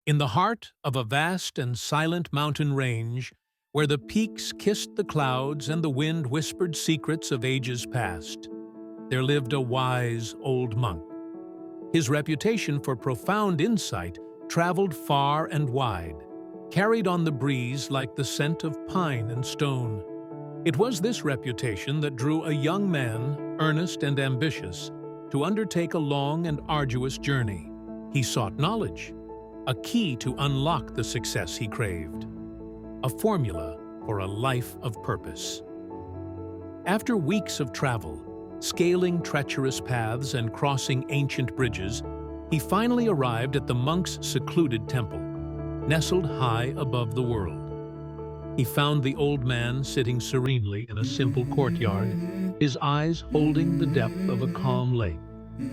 In the heart of a vast and silent mountain range, where the peaks kissed the clouds and the wind whispered secrets of ages past, there lived a wise old monk. His reputation for profound insight traveled far and wide, carried on the breeze like the scent of pine and stone. It was this reputation that drew a young man, earnest and ambitious, to undertake a long and arduous journey. He sought knowledge, a key to unlock the success he craved, a formula for a life of purpose. After weeks of travel, scaling treacherous paths and crossing ancient bridges, he finally arrived at the monk's secluded temple, nestled high above the world. He found the old man sitting serenely in a simple courtyard, his eyes holding the depth of a calm lake.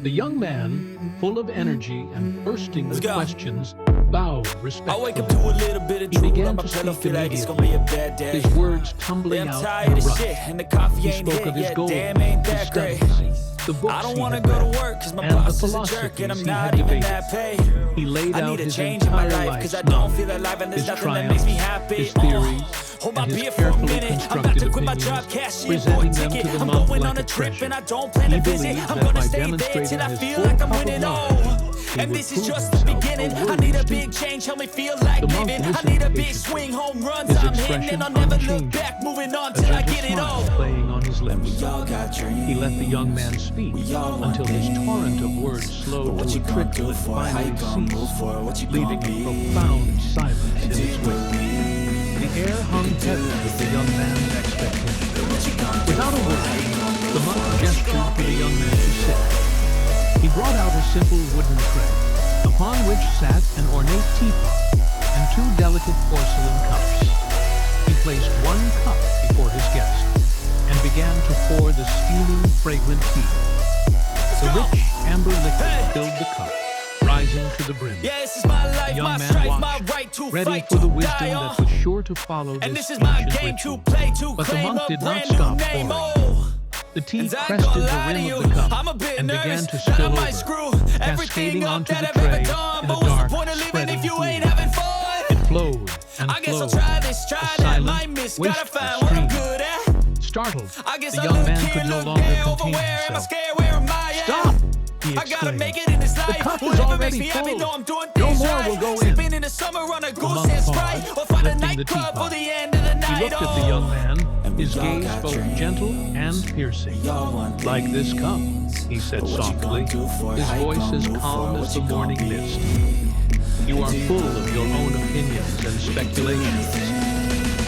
The young man, full of energy and bursting with questions, bowed respectfully. I wake up to a little bit of He drool began on my to pillow, speak feel like it's gonna be a bad day. his words tumbling I'm out tired in a of rush. shit, and the coffee He ain't spoke hit of his yet, goals, damn ain't his that great. studies, the books I don't he wanna had go read, to work, cause my and the boss is a jerk, philosophies and I'm he not had even debated. that paid. He laid I out need a his change in my entire life, cause I life's don't knowledge, feel alive, and there's his nothing that makes me happy. his theories, Hold my and his beer for a carefully minute. I'm about constructed to quit my opinions, job, cash in for a presenting them ticket. to the I'm monk going like on a a trip treasure. and I don't plan He to visit. believed I'm that gonna by stay there demonstrating till I his feel full like I'm cup of winning all. knowledge, he And would this is prove just the himself beginning. a I worthy need a student. big change, help me feel like The monk living. I listened need a big patiently, swing, home runs his I'm hitting, expression and I'll never look unchanging, back, moving on a till I gentle get it smile all. playing on his lips. We all got dreams. He let the young man speak until his torrent of words slowed to a trickle that finally ceased, leaving a profound silence in its wake. The air hung heavy with the young man's expectation. Without a word, the monk gestured to the young man to sit. He brought out a simple wooden tray, upon which sat an ornate teapot and two delicate porcelain cups. He placed one cup before his guest and began to pour the steaming, fragrant tea. The rich amber liquid filled the cup, rising to the brim. Yeah, this is my The life, young my man strife, my watched, right to ready fight, for the to wisdom die that was sure to follow And this this is my ancient game to ritual. play, to But the claim monk a did not brand new stop name. pouring. Oh. The tea And I ain't crested gonna the lie to rim you, of the cup I'm a bit and began nervous to that I spill might over, screw cascading everything up onto that the I've ever tray done. in But a what's the dark, point of living spreading if you pool. ain't having fun? It flowed and I guess I'll flowed, try this, try a that, silent, might miss, gotta wasteful find what I'm stream. good at. Startled, I guess the I young look man here, could no look longer there, over contain where am I himself. scared, where am I at? Stop! He I gotta exclaimed. make it in this life. cup is Whatever makes already me happy, full. know I'm doing No things more right. will go in. Sipping in the summer on a goose monk and paused, Sprite, or find a lifting the nightclub teapot. for the end of the night. He looked at the young man, his gaze both gentle and piercing. Like this cup, he said softly, his voice as calm as the morning mist. You are full of your own opinions and speculations.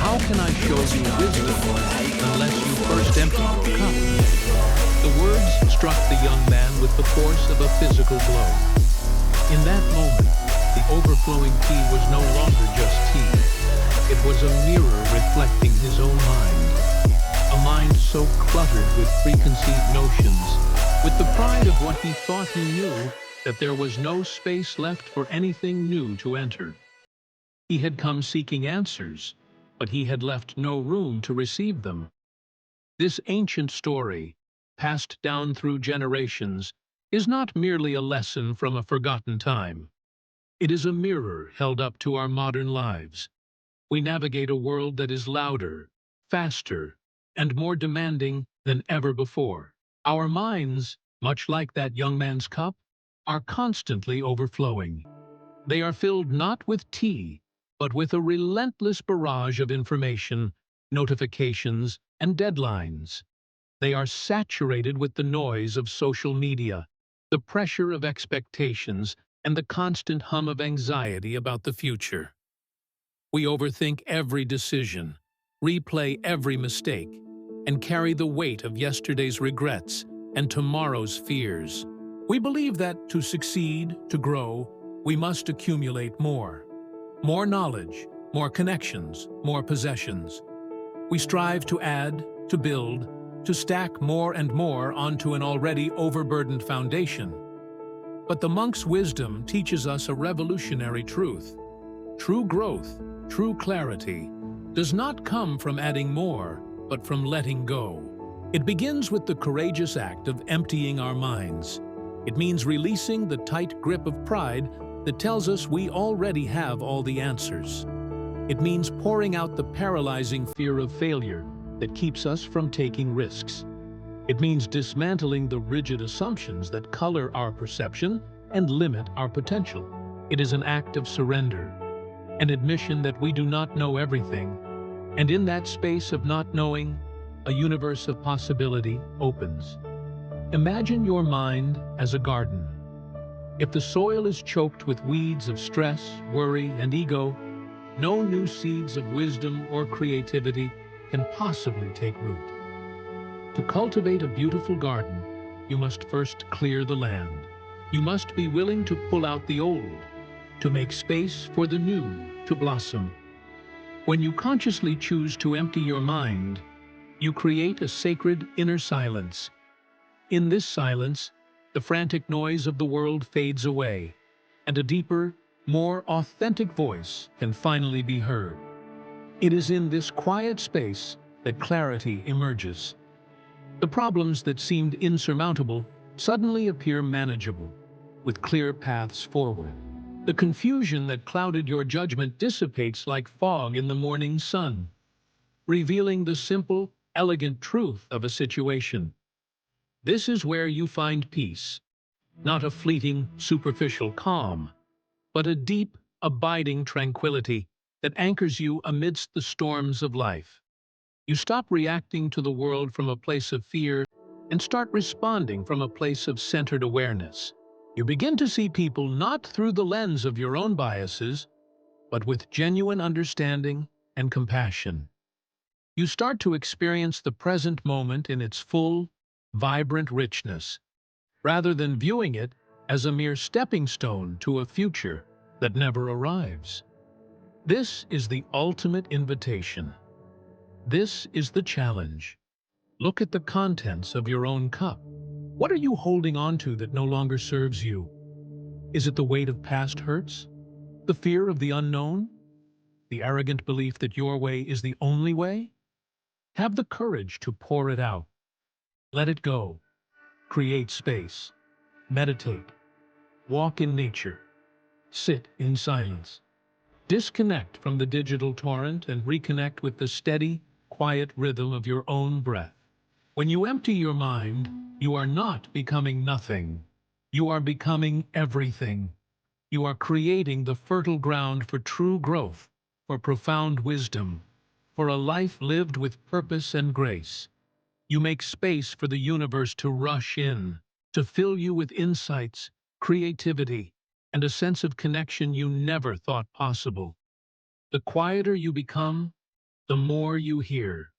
How can I show you wisdom unless you first empty your cup? The words struck the young man with the force of a physical blow. In that moment, the overflowing tea was no longer just tea. It was a mirror reflecting his own mind. A mind so cluttered with preconceived notions, with the pride of what he thought he knew, that there was no space left for anything new to enter. He had come seeking answers, but he had left no room to receive them. This ancient story, passed down through generations, is not merely a lesson from a forgotten time. It is a mirror held up to our modern lives. We navigate a world that is louder, faster, and more demanding than ever before. Our minds, much like that young man's cup, are constantly overflowing. They are filled not with tea, but with a relentless barrage of information, notifications, and deadlines. They are saturated with the noise of social media, the pressure of expectations, and the constant hum of anxiety about the future. We overthink every decision, replay every mistake, and carry the weight of yesterday's regrets and tomorrow's fears. We believe that to succeed, to grow, we must accumulate more. More knowledge, more connections, more possessions. We strive to add, to build, to stack more and more onto an already overburdened foundation. But the monk's wisdom teaches us a revolutionary truth. True growth, true clarity, does not come from adding more, but from letting go. It begins with the courageous act of emptying our minds. It means releasing the tight grip of pride that tells us we already have all the answers. It means pouring out the paralyzing fear of failure that keeps us from taking risks. It means dismantling the rigid assumptions that color our perception and limit our potential. It is an act of surrender, an admission that we do not know everything, and in that space of not knowing, a universe of possibility opens. Imagine your mind as a garden. If the soil is choked with weeds of stress, worry, and ego, no new seeds of wisdom or creativity can possibly take root. To cultivate a beautiful garden, you must first clear the land. You must be willing to pull out the old, to make space for the new to blossom. When you consciously choose to empty your mind, you create a sacred inner silence. In this silence, the frantic noise of the world fades away, and a deeper, more authentic voice can finally be heard. It is in this quiet space that clarity emerges. The problems that seemed insurmountable suddenly appear manageable, with clear paths forward. The confusion that clouded your judgment dissipates like fog in the morning sun, revealing the simple, elegant truth of a situation. This is where you find peace, not a fleeting, superficial calm, but a deep, abiding tranquility that anchors you amidst the storms of life. You stop reacting to the world from a place of fear and start responding from a place of centered awareness. You begin to see people not through the lens of your own biases, but with genuine understanding and compassion. You start to experience the present moment in its full, vibrant richness, rather than viewing it as a mere stepping stone to a future that never arrives. This is the ultimate invitation. This is the challenge. Look at the contents of your own cup. What are you holding on to that no longer serves you? Is it the weight of past hurts? The fear of the unknown? The arrogant belief that your way is the only way? Have the courage to pour it out. Let it go. Create space. Meditate. Walk in nature. Sit in silence. Disconnect from the digital torrent and reconnect with the steady, quiet rhythm of your own breath. When you empty your mind, you are not becoming nothing. You are becoming everything. You are creating the fertile ground for true growth, for profound wisdom, for a life lived with purpose and grace. You make space for the universe to rush in, to fill you with insights, creativity, and a sense of connection you never thought possible. The quieter you become, the more you hear.